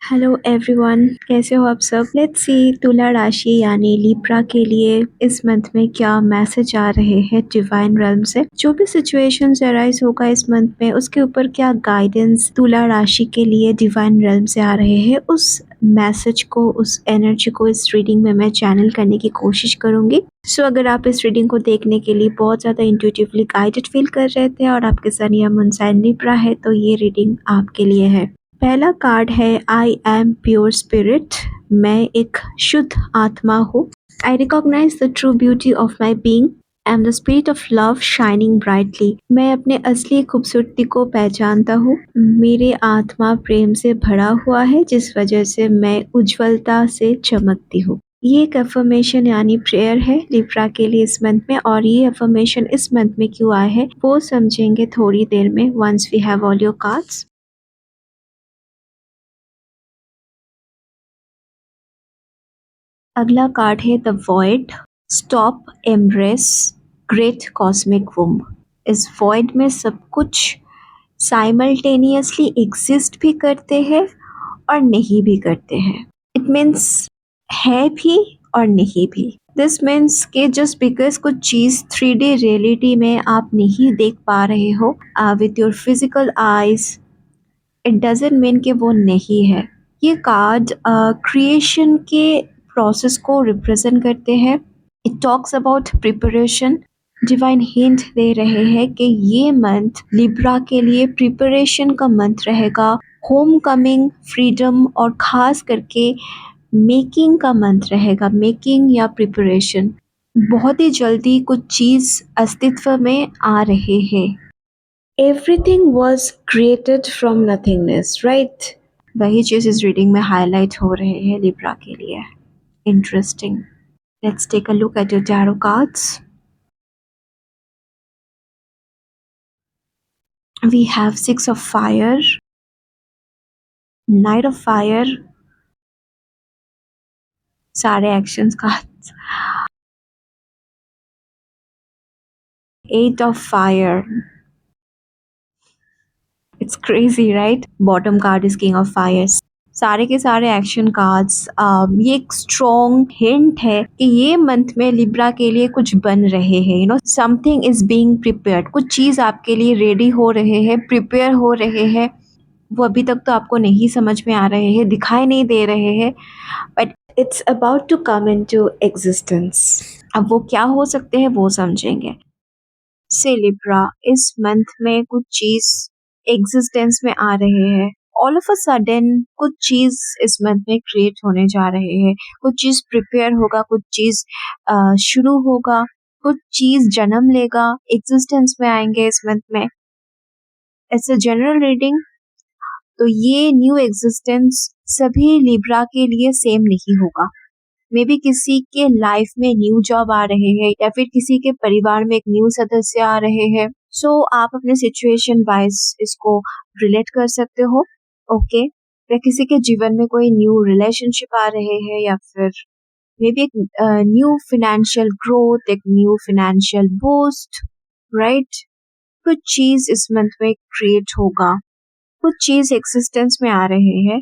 Hello everyone, कैसे हो आप सब। लेट्स सी तुला राशि यानी लिब्रा के लिए इस मंथ में क्या मैसेज आ रहे हैं डिवाइन रेल्म से। जो भी सिचुएशंस अराइज होगा इस मंथ में, उसके ऊपर क्या गाइडेंस तुला राशि के लिए डिवाइन रेल्म से आ रहे हैं, उस मैसेज को, उस एनर्जी को इस रीडिंग में मैं चैनल करने की कोशिश करूंगी। सो अगर आप इस रीडिंग को देखने के लिए बहुत ज़्यादा इंट्यूटिवली गाइडेड फील कर रहे थे और आपके सन या मून साइन लिब्रा है, तो ये रीडिंग आपके लिए है। पहला कार्ड है आई एम प्योर स्पिरिट। मैं एक शुद्ध आत्मा हूँ। I recognise the true beauty of my being. I am the spirit of love shining brightly. मैं अपने असली खूबसूरती को पहचानता हूँ। मेरे आत्मा प्रेम से भरा हुआ है, जिस वजह से मैं उज्ज्वलता से चमकती हूँ। ये एक अफर्मेशन यानी प्रेयर है लिब्रा के लिए इस मंथ में, और ये अफर्मेशन इस मंथ में क्यों आए हैं वो समझेंगे थोड़ी देर में, once we have all your cards. अगला कार्ड है the void. Stop, embrace, great cosmic womb. इस वॉइड में सब कुछ साइमल्टेनियसली एग्जिस्ट भी करते हैं और नहीं भी करते हैं। इट मीन्स है भी और नहीं भी। दिस मीन्स कि जस्ट बिकॉज कुछ चीज़ 3D रियलिटी में आप नहीं देख पा रहे हो with your physical eyes, it doesn't mean कि वो नहीं है। ये कार्ड क्रिएशन के प्रोसेस को रिप्रेजेंट करते हैं। It talks about preparation. Divine hint दे रहे हैं कि ये मंथ लिब्रा के लिए प्रिपरेशन का मंथ रहेगा। होम कमिंग, फ्रीडम और खास करके मेकिंग का मंथ रहेगा। मेकिंग या प्रिपरेशन। बहुत ही जल्दी कुछ चीज़ अस्तित्व में आ रहे हैं। Everything was created from nothingness, right. वही चीज़ इस रीडिंग में हाईलाइट हो रहे हैं लिब्रा के लिए। Interesting. Let's take a look at your tarot cards. We have six of fire, knight of fire, सारे actions cards, eight of fire. It's crazy, right. Bottom card is king of fire. सारे के सारे action cards. ये एक strong hint है कि ये month में लिब्रा के लिए कुछ बन रहे हैं। Something is being prepared. कुछ चीज़ आपके लिए रेडी हो रहे हैं, प्रिपेयर हो रहे हैं। वो अभी तक तो आपको नहीं समझ में आ रहे हैं, दिखाई नहीं दे रहे हैं, but it's about to come into existence. अब वो क्या हो सकते हैं वो समझेंगे। से लिब्रा इस मंथ में कुछ चीज एग्जिस्टेंस में आ रहे हैं। ऑल ऑफ अ सडन कुछ चीज इस मंथ में क्रिएट होने जा रहे हैं। कुछ चीज प्रिपेयर होगा, कुछ चीज शुरू होगा, कुछ चीज जन्म लेगा, एग्जिस्टेंस में आएंगे इस मंथ में। It's a general reading. तो ये न्यू एग्जिस्टेंस सभी लिब्रा के लिए सेम नहीं होगा। मे बी किसी के लाइफ में न्यू जॉब आ रहे हैं, या फिर किसी के परिवार में एक न्यू सदस्य आ रहे हैं। सो आप अपने सिचुएशन वाइज इसको रिलेट कर सकते हो। ओके, या किसी के जीवन में कोई न्यू रिलेशनशिप आ रहे हैं, या फिर मे बी एक न्यू फिनेंशियल ग्रोथ, एक न्यू फिनेंशियल बूस्ट, राइट। कुछ चीज इस मंथ में क्रिएट होगा, कुछ चीज एक्सिस्टेंस में आ रहे हैं।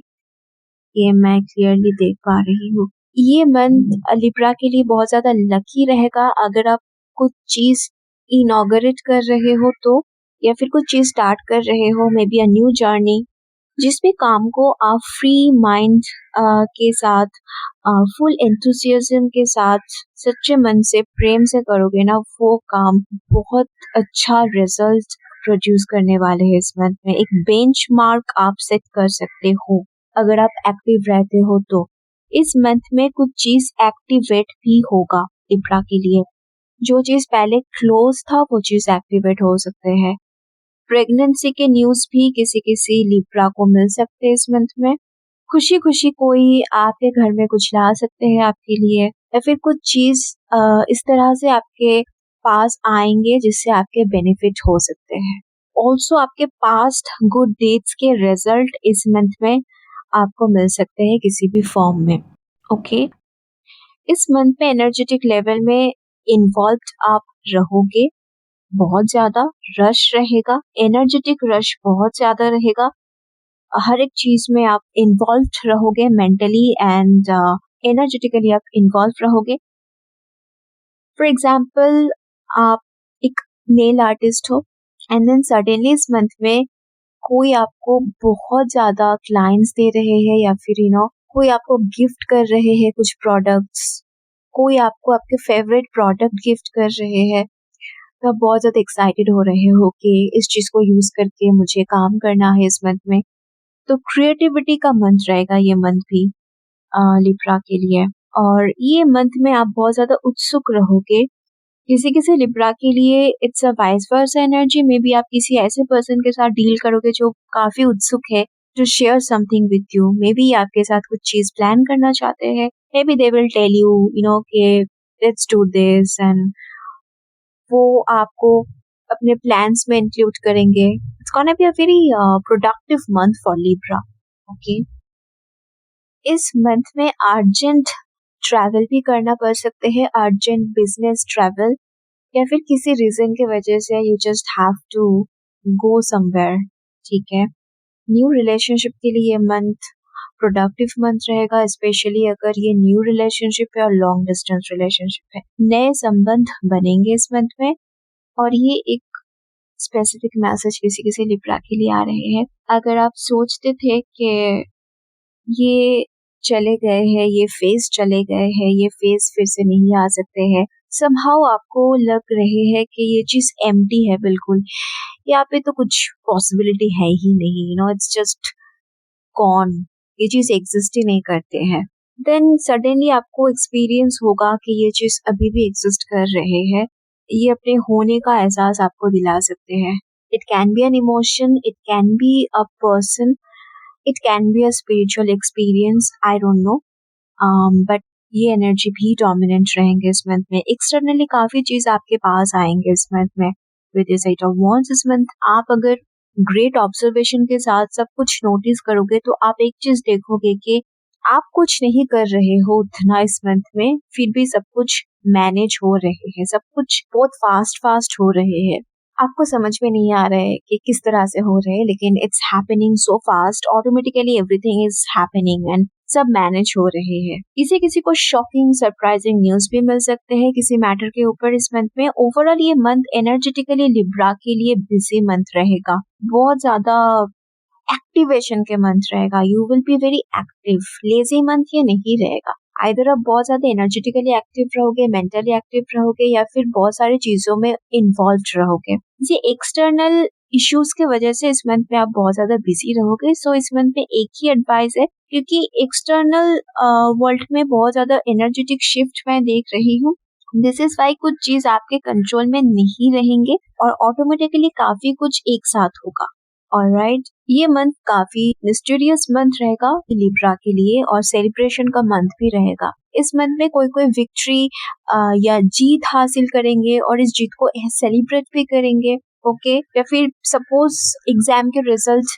ये मैं क्लियरली देख पा रही हूँ। ये मंथ लिब्रा के लिए बहुत ज्यादा लकी रहेगा अगर आप कुछ चीज इनॉग्रेट कर रहे हो तो, या फिर कुछ चीज स्टार्ट कर रहे हो, may be a new journey, जिसमें काम को आप फ्री माइंड के साथ, फुल एंथुसियाज्म के साथ, सच्चे मन से, प्रेम से करोगे ना, वो काम बहुत अच्छा रिजल्ट प्रोड्यूस करने वाले हैं इस मंथ में। एक बेंचमार्क आप सेट कर सकते हो अगर आप एक्टिव रहते हो तो। इस मंथ में कुछ चीज एक्टिवेट भी होगा लिब्रा के लिए। जो चीज पहले क्लोज था वो चीज एक्टिवेट हो सकते हैं। प्रेगनेंसी के न्यूज भी किसी किसी लिब्रा को मिल सकते हैं इस मंथ में। खुशी खुशी कोई आपके घर में कुछ ला सकते हैं आपके लिए, या फिर कुछ चीज इस तरह से आपके पास आएंगे जिससे आपके बेनिफिट हो सकते हैं। ऑल्सो आपके पास्ट गुड डेट्स के रिजल्ट इस मंथ में आपको मिल सकते हैं किसी भी फॉर्म में। ओके, इस मंथ में एनर्जेटिक लेवल में इन्वॉल्व आप रहोगे। बहुत ज्यादा रश रहेगा, एनर्जेटिक रश बहुत ज्यादा रहेगा। हर एक चीज में आप इन्वॉल्व रहोगे, मेंटली एंड एनर्जेटिकली आप इन्वॉल्व रहोगे। फॉर एग्जाम्पल, आप एक नेल आर्टिस्ट हो एंड देन सडनली इस मंथ में कोई आपको बहुत ज़्यादा क्लाइंट्स दे रहे हैं, या फिर कोई आपको गिफ्ट कर रहे हैं कुछ प्रोडक्ट्स, कोई आपको आपके फेवरेट प्रोडक्ट गिफ्ट कर रहे हैं, तो आप बहुत ज़्यादा एक्साइटेड हो रहे हो कि इस चीज़ को यूज़ करके मुझे काम करना है इस मंथ में। तो क्रिएटिविटी का मंथ रहेगा ये मंथ भी लिब्रा के लिए। और ये मंथ में आप बहुत ज़्यादा उत्सुक रहोगे। किसी किसी लिब्रा के लिए it's a vice versa energy, may be आप किसी ऐसे पर्सन के साथ डील करोगे जो काफी उत्सुक है to share something with you. Maybe आपके साथ कुछ चीज प्लान करना चाहते हैं, maybe they will tell you you know कि लेट्स डू दिस, एंड वो आपको अपने प्लान्स में इंक्लूड करेंगे। It's gonna be a very productive month for Libra. Okay, इस मंथ में अर्जेंट ट्रैवल भी करना पड़ सकते हैं, अर्जेंट बिजनेस ट्रैवल, या फिर किसी रीजन की वजह से you just have to go somewhere. ठीक है, न्यू रिलेशनशिप के लिए ये मंथ प्रोडक्टिव मंथ रहेगा, स्पेशली अगर ये न्यू रिलेशनशिप है और लॉन्ग डिस्टेंस रिलेशनशिप है। नए संबंध बनेंगे इस मंथ में, और ये एक स्पेसिफिक मैसेज किसी किसी लिब्रा के लिए आ रहे हैं। अगर आप सोचते थे कि ये चले गए हैं, ये फेज चले गए हैं, ये फेज फिर से नहीं आ सकते हैं, समहाउ आपको लग रहे हैं कि ये चीज एम्प्टी है, बिल्कुल यहाँ पे तो कुछ पॉसिबिलिटी है ही नहीं, इट्स जस्ट गॉन, ये चीज एग्जिस्ट ही नहीं करते हैं, देन सडनली आपको एक्सपीरियंस होगा कि ये चीज अभी भी एग्जिस्ट कर रहे हैं। ये अपने होने का एहसास आपको दिला सकते हैं। It can be an emotion, it can be a person, it can be a spiritual experience, I don't know, but ये एनर्जी भी डोमिनेंट रहेंगे इस मंथ में। एक्सटर्नली काफी चीज आपके पास आएंगे इस मंथ में with this eight of wands. इस मंथ आप अगर ग्रेट ऑब्जर्वेशन के साथ सब कुछ नोटिस करोगे तो आप एक चीज देखोगे कि आप कुछ नहीं कर रहे हो उतना इस मंथ में, फिर भी सब कुछ मैनेज हो रहे हैं, सब कुछ बहुत फास्ट फास्ट हो रहे हैं। आपको समझ में नहीं आ रहा है कि किस तरह से हो रहे हैं, लेकिन it's happening so fast, automatically everything is happening and सब मैनेज हो रहे हैं। किसी किसी को शॉकिंग सरप्राइजिंग न्यूज भी मिल सकते हैं किसी मैटर के ऊपर इस मंथ में। ओवरऑल ये मंथ एनर्जेटिकली लिब्रा के लिए बिजी मंथ रहेगा, बहुत ज्यादा एक्टिवेशन के मंथ रहेगा। You will be very active, lazy month ये नहीं रहेगा। आइदर आप बहुत ज्यादा एनर्जेटिकली एक्टिव रहोगे, मेंटली एक्टिव रहोगे, या फिर बहुत सारी चीजों में इन्वॉल्व रहोगे। ये एक्सटर्नल इश्यूज के वजह से इस मंथ में आप बहुत ज्यादा बिजी रहोगे। सो इस मंथ में एक ही एडवाइस है, क्योंकि एक्सटर्नल वर्ल्ड में बहुत ज्यादा एनर्जेटिक शिफ्ट मैं देख रही हूँ। दिस इज वाई कुछ चीज आपके कंट्रोल में नहीं रहेंगे और ऑटोमेटिकली काफी कुछ एक साथ होगा। ऑलराइट, ये मंथ काफी मिस्टीरियस मंथ रहेगा लिब्रा के लिए, और सेलिब्रेशन का मंथ भी रहेगा। इस मंथ में कोई कोई विक्ट्री या जीत हासिल करेंगे और इस जीत को सेलिब्रेट भी करेंगे। ओके, या फिर सपोज एग्जाम के रिजल्ट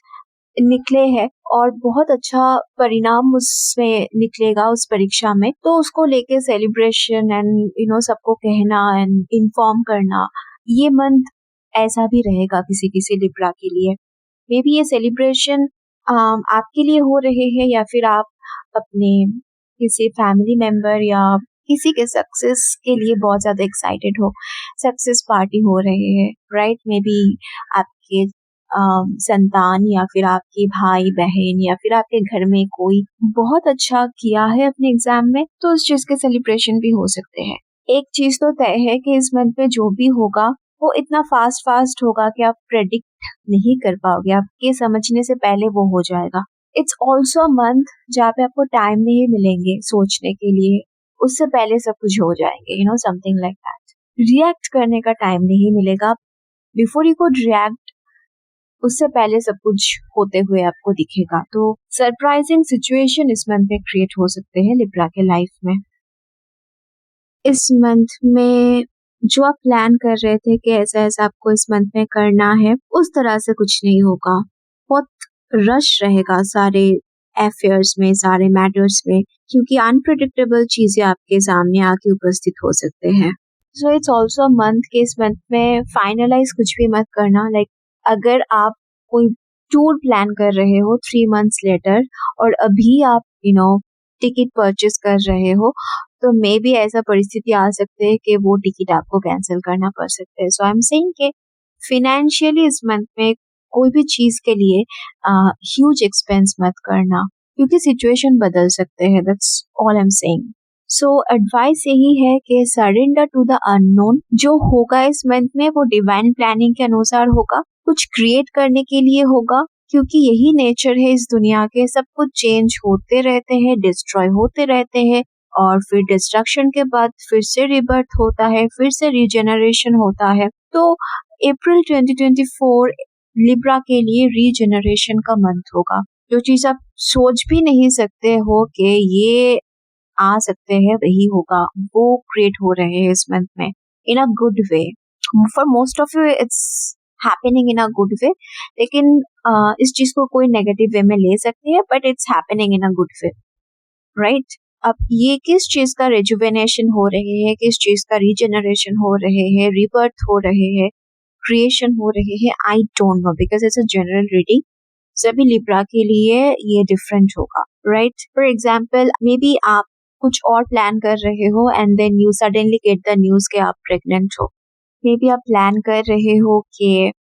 निकले हैं और बहुत अच्छा परिणाम उसमें निकलेगा उस परीक्षा में, तो उसको लेके सेलिब्रेशन एंड सबको कहना एंड इन्फॉर्म करना, ये मंथ ऐसा भी रहेगा किसी किसी लिब्रा के लिए। मे बी ये सेलिब्रेशन आपके लिए हो रहे हैं, या फिर आप अपने किसी फैमिली मेंबर या किसी के सक्सेस के लिए बहुत ज्यादा एक्साइटेड हो, सक्सेस पार्टी हो रहे हैं, राइट। मे बी आपके संतान या फिर आपके भाई बहन या फिर आपके घर में कोई बहुत अच्छा किया है अपने एग्जाम में, तो उस चीज के सेलिब्रेशन भी हो सकते हैं। एक चीज तो तय है कि इस मंथ में जो भी होगा वो इतना फास्ट फास्ट होगा कि आप प्रेडिक्ट नहीं कर पाओगे, आपके समझने से पहले वो हो जाएगा। इट्स ऑल्सो अ मंथ जहाँ पे आपको टाइम नहीं मिलेंगे सोचने के लिए, उससे पहले सब कुछ हो जाएंगे, समथिंग लाइक दैट। रिएक्ट करने का टाइम नहीं मिलेगा, बिफोर यू कुड रिएक्ट उससे पहले सब कुछ होते हुए आपको दिखेगा। तो सरप्राइजिंग सिचुएशन इस मंथ में क्रिएट हो सकते हैं लिब्रा के लाइफ में। इस मंथ में जो आप प्लान कर रहे थे कि ऐसा ऐसा आपको इस मंथ में करना है, उस तरह से कुछ नहीं होगा। बहुत रश रहेगा सारे अफेयर्स में, सारे मैटर्स में, क्योंकि अनप्रेडिक्टेबल चीजें आपके सामने आके उपस्थित हो सकते हैं। So it's also a month के इस मंथ में फाइनलाइज कुछ भी मत करना। लाइक अगर आप कोई टूर प्लान कर रहे हो 3 months लेटर और अभी आप टिकट परचेस कर रहे हो, तो मे बी ऐसा परिस्थिति आ सकते है कि वो टिकट आपको कैंसिल करना पड़ सकता है। सो आई एम सेइंग कि फिनेंशियली इस मंथ में कोई भी चीज के लिए ह्यूज एक्सपेंस मत करना, क्योंकि सिचुएशन बदल सकते हैं। That's all I am saying. So advice यही है कि सरेंडर टू द अननोन। जो होगा इस मंथ में वो डिवाइन प्लानिंग के अनुसार होगा, कुछ क्रिएट करने के लिए होगा, क्योंकि यही नेचर है इस दुनिया के। सब कुछ चेंज होते रहते हैं, डिस्ट्रॉय होते रहते हैं, और फिर डिस्ट्रक्शन के बाद फिर से रिबर्थ होता है, फिर से रिजेनरेशन होता है। तो अप्रैल 2024 लिब्रा के लिए रीजेनरेशन का मंथ होगा। जो चीज आप सोच भी नहीं सकते हो कि ये आ सकते हैं वही होगा, वो क्रिएट हो रहे हैं इस मंथ में in a good way. For most of you it's happening in a good way, लेकिन इस चीज को कोई नेगेटिव वे में ले सकते हैं, but it's happening in a good way, right. अब ये किस चीज का रिजुवेनेशन हो रहे हैं, किस चीज का रीजेनरेशन हो रहे हैं, रिबर्थ हो रहे हैं, क्रिएशन हो रहे हैं, I don't know, because it's a general reading. सभी लिब्रा के लिए ये डिफरेंट होगा, right. For example, maybe आप कुछ और प्लान कर रहे हो and then you suddenly get the news कि आप प्रेग्नेंट हो। मे बी आप प्लान कर रहे हो कि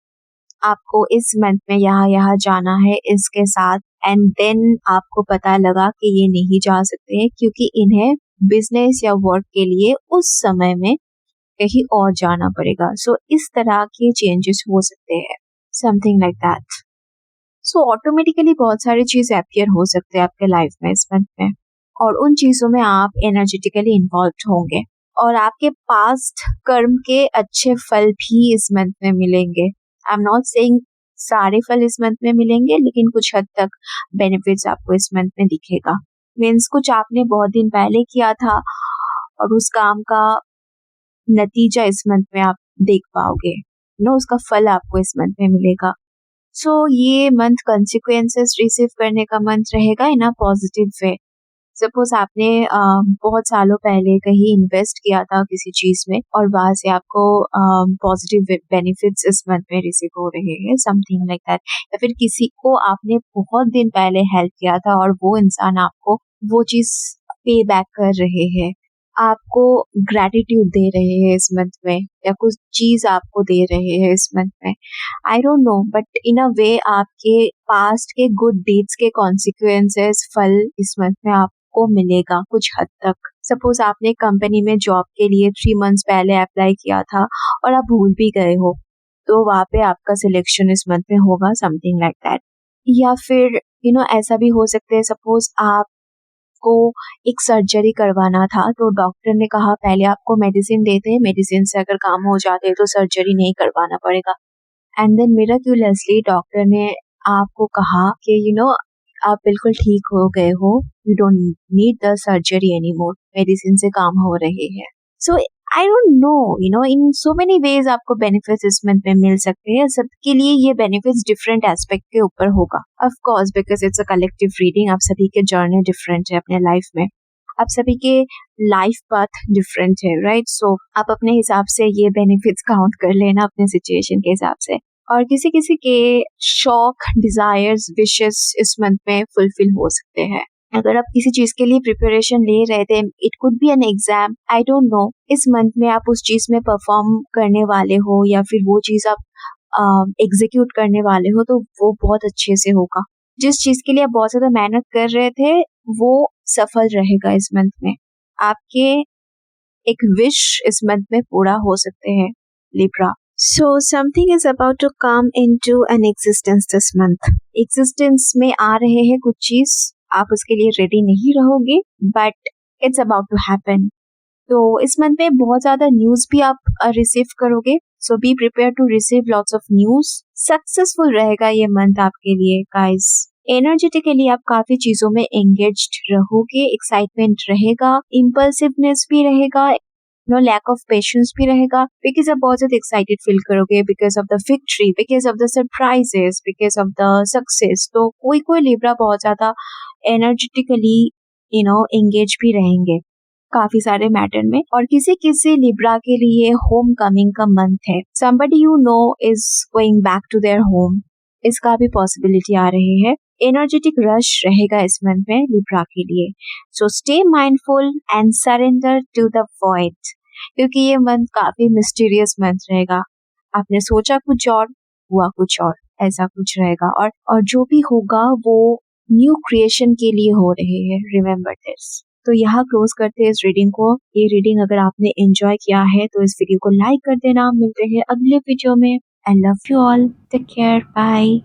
आपको इस मंथ में यहाँ यहाँ जाना है इसके साथ, एंड देन आपको पता लगा कि ये नहीं जा सकते हैं क्योंकि इन्हें बिजनेस या वर्क के लिए उस समय में कहीं और जाना पड़ेगा। सो इस तरह के चेंजेस हो सकते हैं, something like that. So automatically बहुत सारी चीज अपियर हो सकते हैं आपके लाइफ में इस मंथ में, और उन चीजों में आप एनर्जेटिकली इन्वॉल्व होंगे, और आपके पास्ट कर्म के अच्छे फल भी इस मंथ में मिलेंगे। आई एम नॉट सेइंग सारे फल इस मंथ में मिलेंगे, लेकिन कुछ हद तक बेनिफिट्स आपको इस मंथ में दिखेगा। मीन्स कुछ आपने बहुत दिन पहले किया था और उस काम का नतीजा इस मंथ में आप देख पाओगे, उसका फल आपको इस मंथ में मिलेगा। सो ये मंथ कंसिक्वेंसेस रिसीव करने का मंथ रहेगा इन अ पॉजिटिव वे। सपोज आपने बहुत सालों पहले कहीं इन्वेस्ट किया था किसी चीज में, और वहां से आपको पॉजिटिव बेनिफिट्स इस मंथ में रिसीव हो रहे हैं, समथिंग लाइक दैट। या फिर किसी को आपने बहुत दिन पहले हेल्प किया था और वो इंसान आपको वो चीज पे बैक कर रहे हैं, आपको ग्रेटिट्यूड दे रहे हैं इस मंथ में, या कुछ चीज आपको दे रहे हैं इस मंथ में। I don't know, but in a way आपके पास्ट के गुड डीड्स के कॉन्सिक्वेंसेस फल इस मंथ में आपको मिलेगा कुछ हद तक। सपोज आपने कंपनी में जॉब के लिए 3 months पहले अप्लाई किया था और आप भूल भी गए हो, तो वहाँ पे आपका सिलेक्शन इस मंथ में होगा, समथिंग लाइक दैट। या फिर ऐसा भी हो सकता है, सपोज आप को एक सर्जरी करवाना था, तो डॉक्टर ने कहा पहले आपको मेडिसिन देते हैं, मेडिसिन से अगर काम हो जाते हैं तो सर्जरी नहीं करवाना पड़ेगा। एंड देन मिराक्युलसली डॉक्टर ने आपको कहा कि आप बिल्कुल ठीक हो गए हो, you don't need the surgery anymore, medicine से काम हो रहे हैं। So I don't know, in so many ways आपको बेनिफिट्स इस मंथ में मिल सकते हैं। सबके लिए ये बेनिफिट्स डिफरेंट एस्पेक्ट के ऊपर होगा, of course, because it's a collective reading. आप सभी के जर्नी डिफरेंट है अपने लाइफ में, आप सभी के लाइफ पाथ डिफरेंट है, राइट। सो आप अपने हिसाब से ये बेनिफिट्स काउंट कर लेना अपने सिचुएशन के हिसाब से। और किसी किसी के शौक, डिजायर्स, विशेस इस मंथ में फुलफिल हो सकते हैं। अगर आप किसी चीज के लिए प्रिपरेशन ले रहे थे, it could be an exam, I don't no, इस मंथ में आप उस चीज में परफॉर्म करने वाले हो, या फिर वो चीज आप एग्जीक्यूट करने वाले हो, तो वो बहुत अच्छे से होगा। जिस चीज के लिए आप बहुत ज्यादा मेहनत कर रहे थे वो सफल रहेगा इस मंथ में। आपके एक विश इस मंथ में पूरा हो सकते हैं, Libra. So something is about to come into an existence this month. Existence में आ रहे हैं कुछ चीज, आप उसके लिए रेडी नहीं रहोगे, but it's about to happen. तो इस मंथ में बहुत ज्यादा न्यूज भी आप रिसीव करोगे, so be prepared to receive lots of news. Successful रहेगा ये मंथ आपके लिए गाइस। एनर्जेटिकली आप काफी चीजों में एंगेज्ड रहोगे, एक्साइटमेंट रहेगा, इम्पल्सिवनेस भी रहेगा, लैक ऑफ पेशेंस भी रहेगा, बिकॉज आप बहुत ज्यादा एक्साइटेड फील करोगे, because of the victory, because of the surprises, because of the success. तो कोई लिब्रा बहुत ज्यादा एनर्जेटिकली एंगेज भी रहेंगे काफी सारे मैटर में। और किसी किसी लिब्रा के लिए होम कमिंग का मंथ है। somebody is going back to their home, इसका भी पॉसिबिलिटी आ रही है। एनर्जेटिक रश रहेगा इस मंथ में लिब्रा के लिए। So stay mindful and surrender to the void, क्योंकि ये मंथ काफी मिस्टीरियस मंथ रहेगा। आपने सोचा कुछ और, हुआ कुछ और, ऐसा कुछ रहेगा। और जो भी होगा वो न्यू क्रिएशन के लिए हो रहे हैं, रिमेम्बर दिस। तो यहाँ क्लोज करते हैं इस रीडिंग को। ये रीडिंग अगर आपने एंजॉय किया है तो इस वीडियो को लाइक कर देना। मिलते हैं अगले वीडियो में। I love you all, take care, bye.